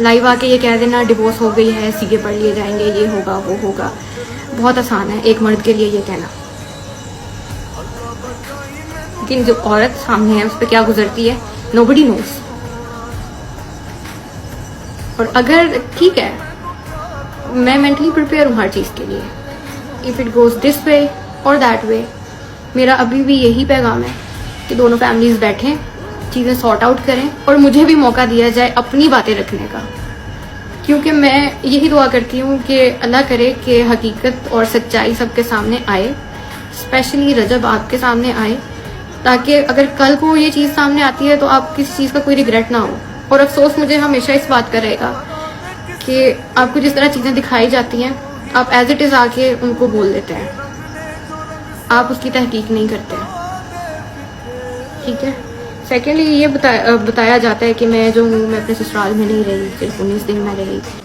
Live आके ये कह देना डिवोर्स हो गई है, सीए पढ़ लिए जाएंगे, ये होगा वो होगा, बहुत आसान है एक मर्द के लिए ये कहना। लेकिन जो औरत सामने है उस पर क्या गुजरती है नोबडी नोस। और अगर ठीक है, मैं मेंटली प्रिपेयर हूँ हर चीज़ के लिए, if it goes this way और दैट वे, मेरा अभी भी यही पैगाम है कि दोनों फैमिलीज बैठें, चीज़ें सॉर्ट आउट करें और मुझे भी मौका दिया जाए अपनी बातें रखने का। क्योंकि मैं यही दुआ करती हूँ कि अल्लाह करे कि हकीकत और सच्चाई सबके सामने आए, स्पेशली रजब आपके सामने आए, ताकि अगर कल को ये चीज़ सामने आती है तो आप किसी चीज़ का कोई रिग्रेट ना हो। और अफसोस मुझे हमेशा इस बात का रहेगा कि आपको जिस तरह चीज़ें दिखाई जाती हैं आप एज इट इज़ आके उनको बोल देते हैं, आप उसकी तहकीक नहीं करते हैं, ठीक है। सेकेंडली ये बताया जाता है कि मैं जो हूँ मैं अपने ससुराल में नहीं रही, सिर्फ 19 दिन में रही।